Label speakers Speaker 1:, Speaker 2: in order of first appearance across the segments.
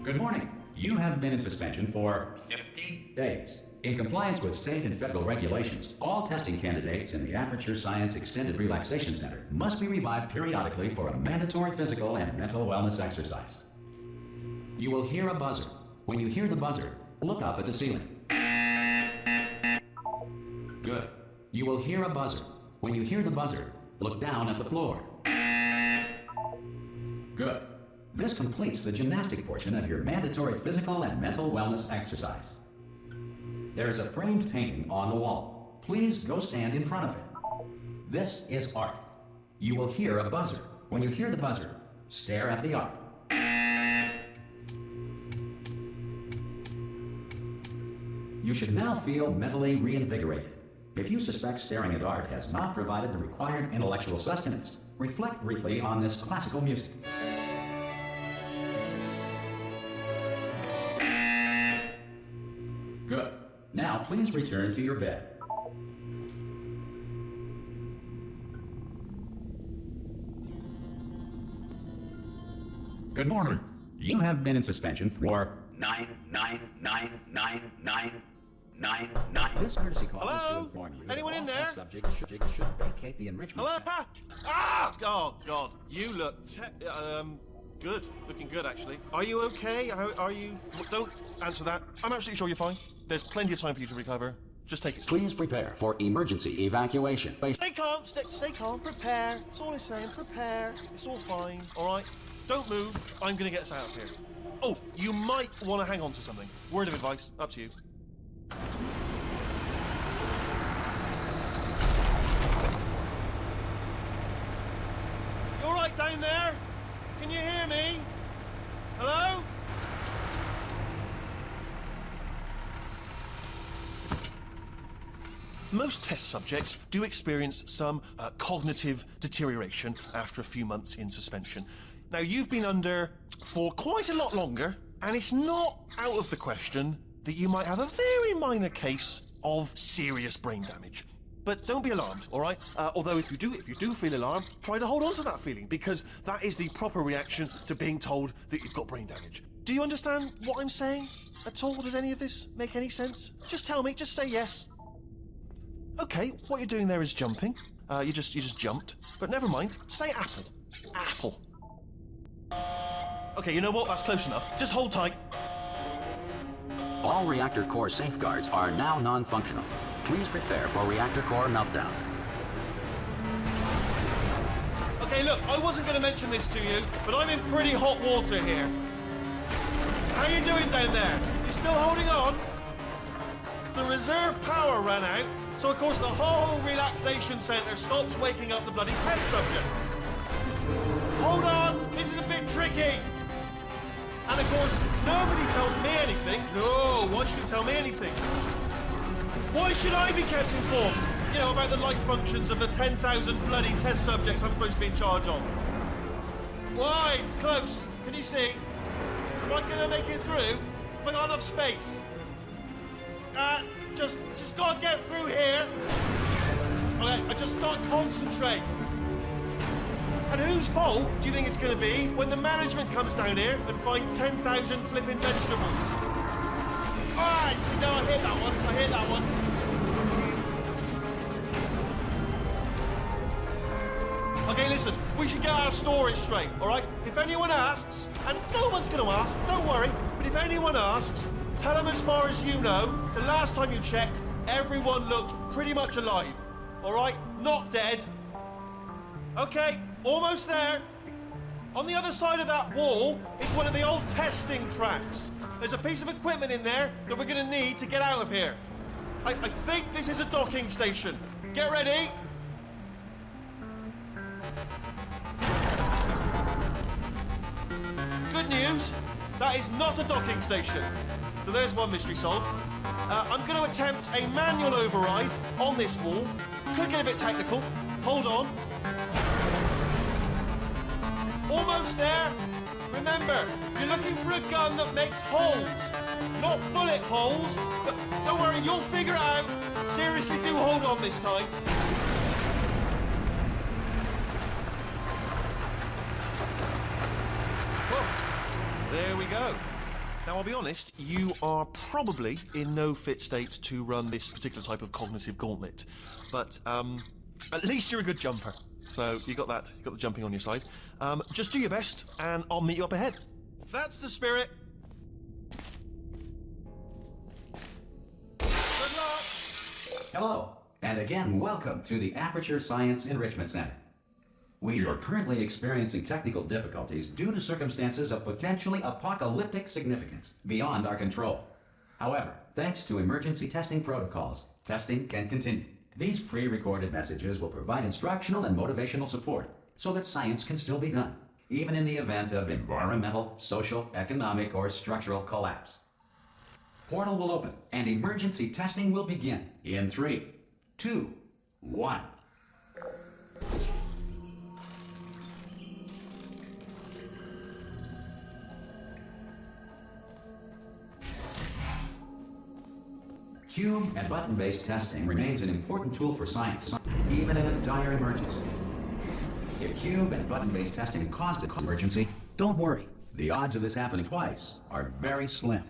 Speaker 1: Good morning. You have been in suspension for 50 days. In compliance with state and federal regulations, all testing candidates in the Aperture Science Extended Relaxation Center must be revived periodically for a mandatory physical and mental wellness exercise. You will hear a buzzer. When you hear the buzzer, look up at the ceiling. Good. You will hear a buzzer. When you hear the buzzer, look down at the floor. Good. This completes the gymnastic portion of your mandatory physical and mental wellness exercise. There is a framed painting on the wall. Please go stand in front of it. This is art. You will hear a buzzer. When you hear the buzzer, stare at the art. You should now feel mentally reinvigorated. If you suspect staring at art has not provided the required intellectual sustenance, reflect briefly on this classical music. Good. Now please return to your bed. Good morning. You have been in suspension for 9999999. This courtesy call is to inform you.
Speaker 2: Anyone in there?
Speaker 1: Subjects should vacate the enrichment.
Speaker 2: Hello? Ah! Oh, God. You look good. Looking good, actually. Are you okay? Are you... Don't answer that. I'm absolutely sure you're fine. There's plenty of time for you to recover. Just take it.
Speaker 1: Please prepare for emergency evacuation.
Speaker 2: Stay calm. Stay calm. Prepare. That's all I'm saying. Prepare. It's all fine. All right? Don't move. I'm going to get us out of here. Oh, you might want to hang on to something. Word of advice. Up to you. You all right down there? Can you hear me? Hello? Most test subjects do experience some cognitive deterioration after a few months in suspension. Now, you've been under for quite a lot longer, and it's not out of the question that you might have a very minor case of serious brain damage. But don't be alarmed, all right? Although if you do feel alarmed, try to hold on to that feeling, because that is the proper reaction to being told that you've got brain damage. Do you understand what I'm saying at all? Does any of this make any sense? Just tell me, just say yes. Okay, what you're doing there is jumping. You just jumped. But never mind, say apple. Apple. Okay, you know what? That's close enough. Just hold tight.
Speaker 1: All reactor core safeguards are now non-functional. Please prepare for reactor core meltdown.
Speaker 2: Okay, look, I wasn't going to mention this to you, but I'm in pretty hot water here. How you doing down there? You still holding on? The reserve power ran out, so of course the whole relaxation centre stops waking up the bloody test subjects. Hold on, this is a bit tricky. And of course, nobody tells me anything. No, why should you tell me anything? Why should I be kept informed? You know, about the life functions of the 10,000 bloody test subjects I'm supposed to be in charge of. Why? It's close. Can you see? Am I gonna make it through? Have I got enough space? Just gotta get through here. Okay, I just gotta concentrate. And whose fault do you think it's gonna be when the management comes down here and finds 10,000 flipping vegetables? Alright, see, no, I hear that one. Okay, listen, we should get our story straight, alright? If anyone asks, and no one's gonna ask, don't worry, but if anyone asks, tell them as far as you know, the last time you checked, everyone looked pretty much alive, alright? Not dead. Okay, almost there. On the other side of that wall is one of the old testing tracks. There's a piece of equipment in there that we're going to need to get out of here. I think this is a docking station. Get ready. Good news, that is not a docking station. So there's one mystery solved. I'm going to attempt a manual override on this wall. Could get a bit technical. Hold on. Almost there. Remember, you're looking for a gun that makes holes. Not bullet holes, but don't worry, you'll figure it out. Seriously, do hold on this time. Whoa. There we go. Now, I'll be honest, you are probably in no fit state to run this particular type of cognitive gauntlet. But, at least you're a good jumper. So, you got the jumping on your side. Just do your best, and I'll meet you up ahead. That's the spirit. Good luck!
Speaker 1: Hello, and again, welcome to the Aperture Science Enrichment Center. We are currently experiencing technical difficulties due to circumstances of potentially apocalyptic significance beyond our control. However, thanks to emergency testing protocols, testing can continue. These pre-recorded messages will provide instructional and motivational support so that science can still be done, even in the event of environmental, social, economic, or structural collapse. Portal will open and emergency testing will begin in 3, 2, 1. Cube and button-based testing remains an important tool for science, even in a dire emergency. If cube and button-based testing caused an emergency, don't worry. The odds of this happening twice are very slim.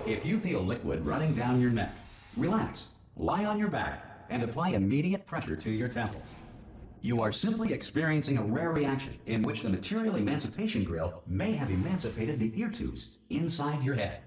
Speaker 1: If you feel liquid running down your neck, relax, lie on your back, and apply immediate pressure to your temples. You are simply experiencing a rare reaction in which the material emancipation grill may have emancipated the ear tubes inside your head.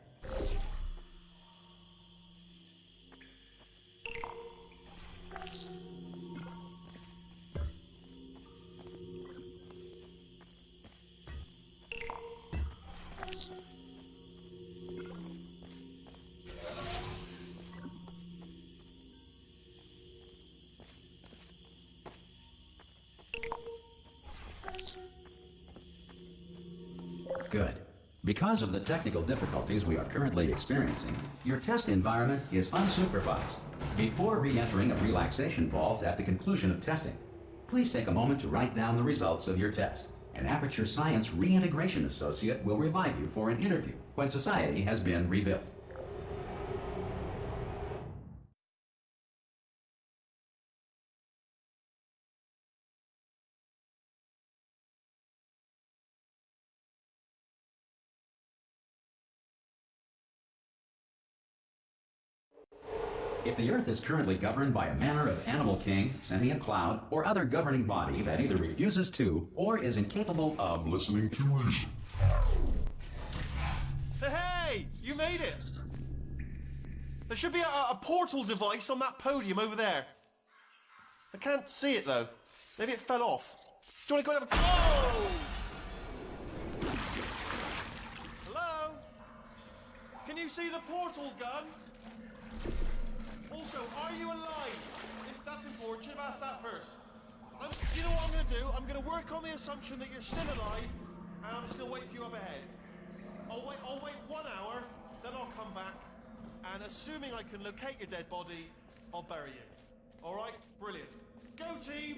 Speaker 1: Good. Because of the technical difficulties we are currently experiencing, your test environment is unsupervised. Before re-entering a relaxation vault at the conclusion of testing, please take a moment to write down the results of your test. An Aperture Science Reintegration Associate will revive you for an interview when society has been rebuilt. If the Earth is currently governed by a manner of animal king, sentient cloud, or other governing body that either refuses to or is incapable of listening to reason.
Speaker 2: Hey! You made it! There should be a portal device on that podium over there. I can't see it though. Maybe it fell off. Do you want to go and have a... Whoa! Hello? Can you see the portal gun? Also, are you alive? That's important. Should have asked that first. You know what I'm going to do? I'm going to work on the assumption that you're still alive, and I'm still waiting for you up ahead. I'll wait 1 hour, then I'll come back, and assuming I can locate your dead body, I'll bury you. All right? Brilliant. Go team!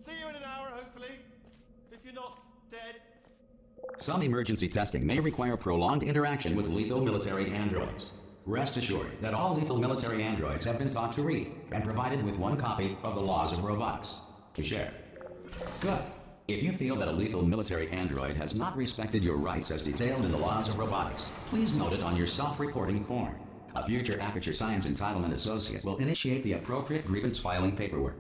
Speaker 2: See you in an hour, hopefully. If you're not dead.
Speaker 1: Some emergency testing may require prolonged interaction with lethal military androids. Rest assured that all lethal military androids have been taught to read and provided with 1 copy of the Laws of Robotics to share. Good. If you feel that a lethal military android has not respected your rights as detailed in the Laws of Robotics, please note it on your self-reporting form. A future Aperture Science Entitlement Associate will initiate the appropriate grievance filing paperwork.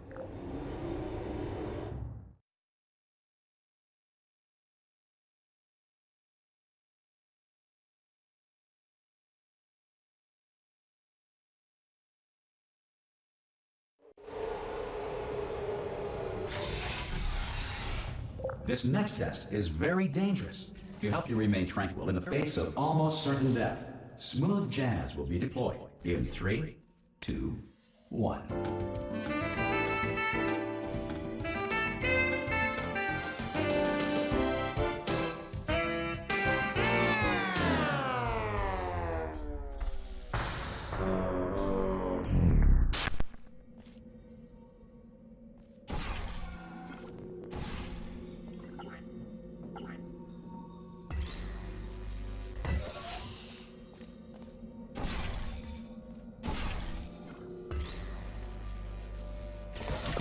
Speaker 1: This next test is very dangerous. To help you remain tranquil in the face of almost certain death, smooth jazz will be deployed in 3, 2, 1.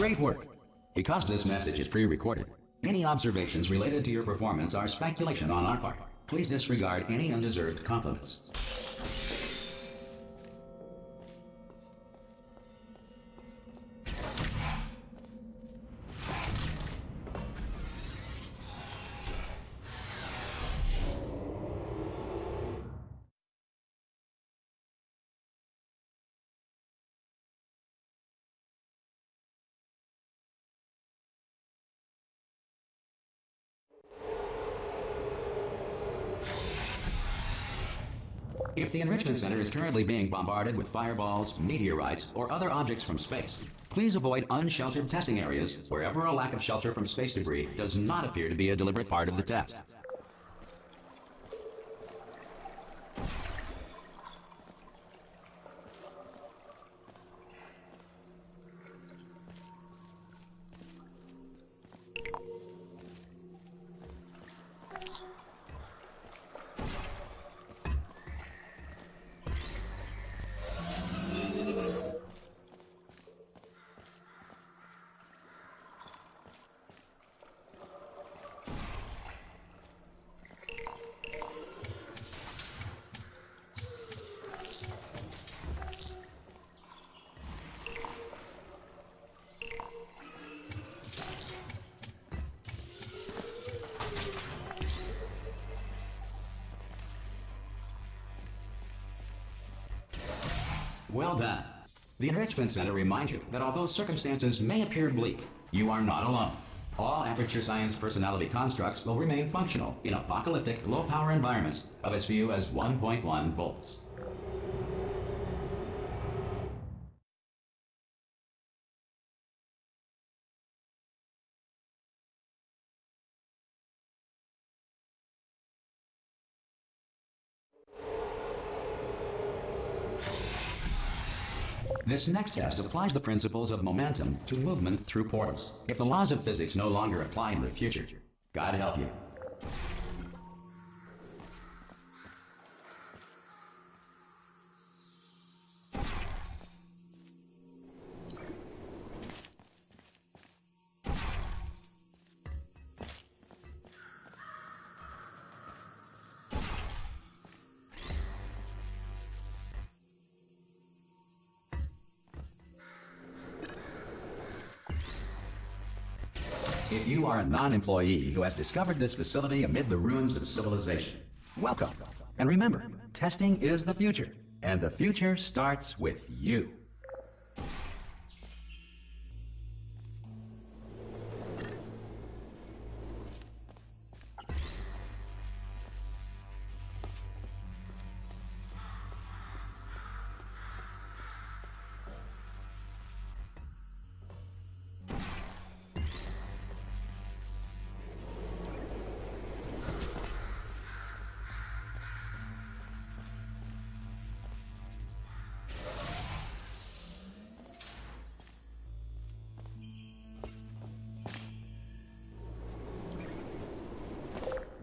Speaker 1: Great work. Because this message is pre-recorded, any observations related to your performance are speculation on our part. Please disregard any undeserved compliments. If the Enrichment Center is currently being bombarded with fireballs, meteorites, or other objects from space, please avoid unsheltered testing areas wherever a lack of shelter from space debris does not appear to be a deliberate part of the test. Well done. The Enrichment Center reminds you that although circumstances may appear bleak, you are not alone. All Aperture Science personality constructs will remain functional in apocalyptic, low-power environments of as few as 1.1 volts. This next test applies the principles of momentum to movement through portals. If the laws of physics no longer apply in the future, God help you. If you are a non-employee who has discovered this facility amid the ruins of civilization, welcome. And remember, testing is the future, and the future starts with you.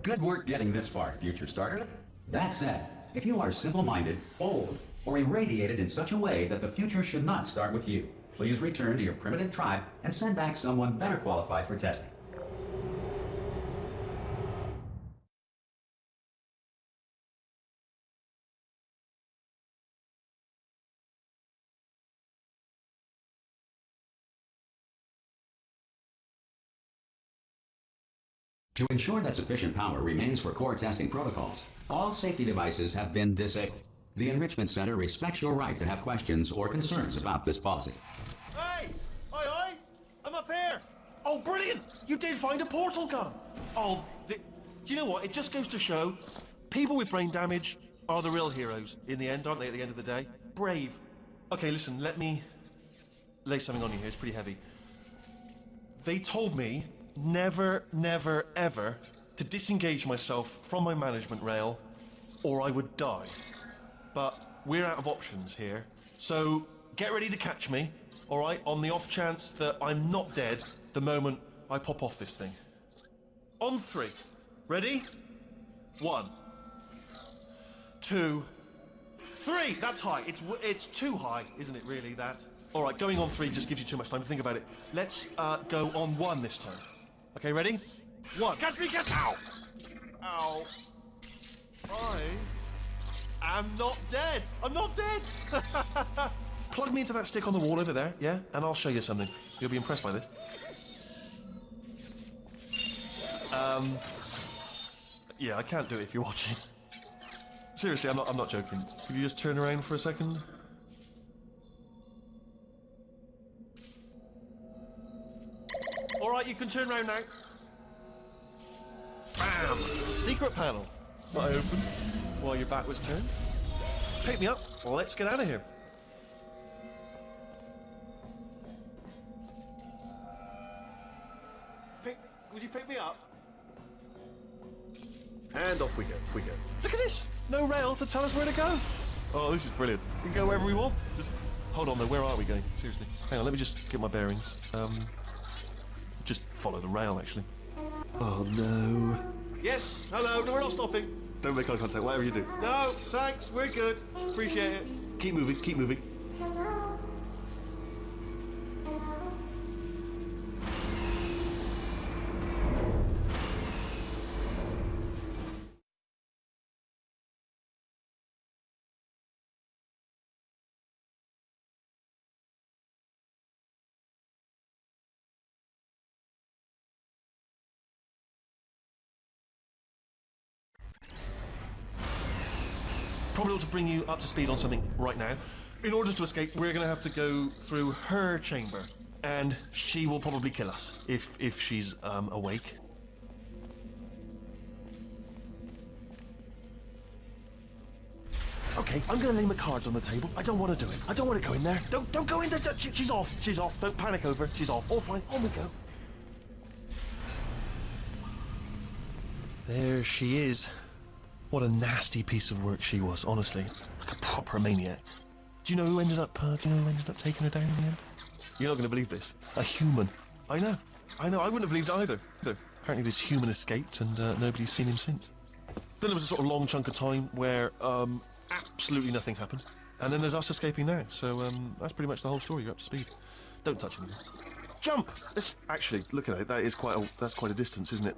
Speaker 1: Good work getting this far, future starter. That said, if you are simple-minded, old, or irradiated in such a way that the future should not start with you, please return to your primitive tribe and send back someone better qualified for testing. To ensure that sufficient power remains for core testing protocols, all safety devices have been disabled. The Enrichment Center respects your right to have questions or concerns about this policy.
Speaker 2: Hey! Aye! I'm up here! Oh, brilliant! You did find a portal gun! Oh, do you know what? It just goes to show, people with brain damage are the real heroes in the end, aren't they, at the end of the day? Brave. Okay, listen, let me lay something on you here. It's pretty heavy. They told me never, never, ever to disengage myself from my management rail or I would die. But we're out of options here, so get ready to catch me, all right, on the off chance that I'm not dead the moment I pop off this thing. On 3. Ready? 1, 2, 3. That's high. It's too high, isn't it, really, that? All right, going on 3 just gives you too much time to think about it. Let's go on 1 this time. Okay, ready? 1. Catch me, catch! Ow! Ow. I am not dead. I'm not dead. Plug me into that stick on the wall over there, yeah? And I'll show you something. You'll be impressed by this. Yeah, I can't do it if you're watching. Seriously, I'm not joking. Could you just turn around for a second? All right, you can turn around now. Bam! Secret panel. That I opened while your back was turned. Pick me up. Let's get out of here. Would you pick me up? And off we go. Look at this! No rail to tell us where to go. Oh, this is brilliant. We can go wherever we want. Just hold on though. Where are we going? Seriously. Hang on. Let me just get my bearings. Just follow the rail, actually. Oh no. Yes. Hello. No, we're not stopping. Don't make eye contact. Whatever you do. No. Thanks. We're good. Appreciate it. Keep moving. Keep moving. Probably ought to bring you up to speed on something right now. In order to escape, we're going to have to go through her chamber, and she will probably kill us if she's awake. Okay, I'm going to lay my cards on the table. I don't want to do it. I don't want to go in there. Don't go in there. She's off. She's off. Don't panic over. She's off. All fine. On we go. There she is. What a nasty piece of work she was, honestly. Like a proper maniac. Do you know who ended up taking her down in the end? You're not going to believe this. A human. I know. I wouldn't have believed it either. Apparently this human escaped and nobody's seen him since. Then there was a sort of long chunk of time where absolutely nothing happened. And then there's us escaping now. So that's pretty much the whole story. You're up to speed. Don't touch anything. Jump! Actually, look at it. That's quite a distance, isn't it?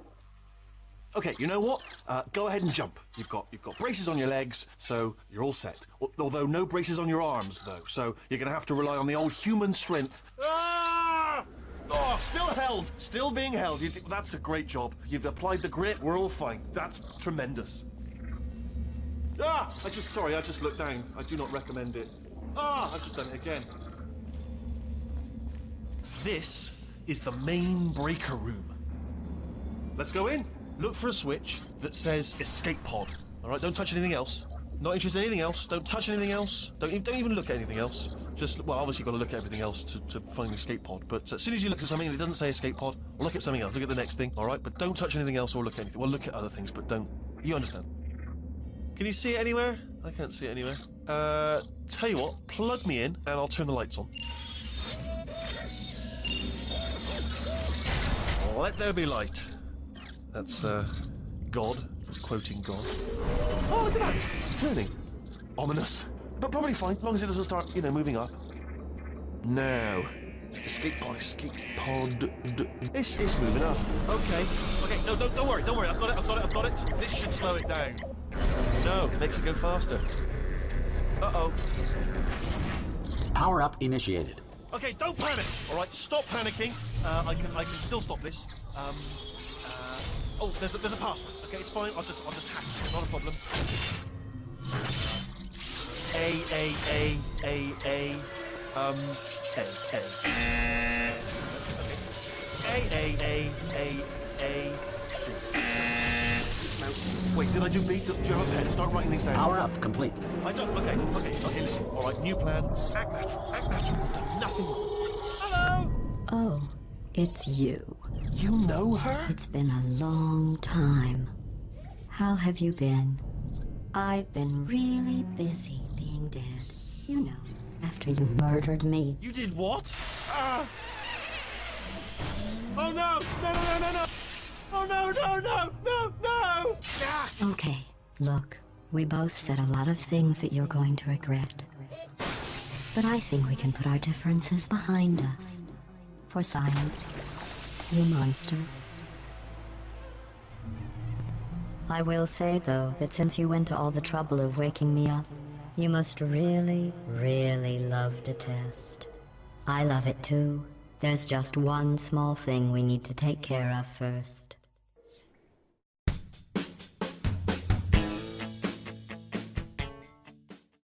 Speaker 2: Okay, you know what? Go ahead and jump. You've got braces on your legs, so you're all set. Although no braces on your arms, though, so you're going to have to rely on the old human strength. Ah! Oh, still held. Still being held. That's a great job. You've applied the grit. We're all fine. That's tremendous. Ah! I just looked down. I do not recommend it. Ah! I've just done it again. This is the main breaker room. Let's go in. Look for a switch that says escape pod. All right, don't touch anything else. Not interested in anything else. Don't touch anything else. Don't even look at anything else. Well, obviously you've got to look at everything else to find the escape pod. But as soon as you look at something and it doesn't say escape pod, look at something else. Look at the next thing. All right, but don't touch anything else or look at anything. Well, look at other things, but don't. You understand? Can you see it anywhere? I can't see it anywhere. Tell you what, plug me in and I'll turn the lights on. Let there be light. That's, God. Just quoting God. Oh, look at that! Turning. Ominous. But probably fine, as long as it doesn't start, moving up. Now. Escape pod. It's moving up. Okay. No, don't worry. I've got it. This should slow it down. No, it makes it go faster. Uh-oh.
Speaker 1: Power up initiated.
Speaker 2: Okay, don't panic. All right, stop panicking. I can still stop this. Oh, there's a password. Okay, it's fine. I'll just hack it. It's not a problem. C. Now, wait, did I do B? Do you have a pen? Start writing these down.
Speaker 1: Power up complete.
Speaker 2: I don't. Okay, listen. All right, new plan. Act natural. We've done nothing wrong. Hello.
Speaker 3: Oh, it's you.
Speaker 2: You know her?
Speaker 3: It's been a long time. How have you been? I've been really busy being dead. You know, after you murdered me.
Speaker 2: You did what? Oh no! No! Oh no! Ah!
Speaker 3: Okay, look, we both said a lot of things that you're going to regret. But I think we can put our differences behind us. For science, you monster. I will say, though, that since you went to all the trouble of waking me up, you must really, really love to test. I love it too. There's just one small thing we need to take care of first.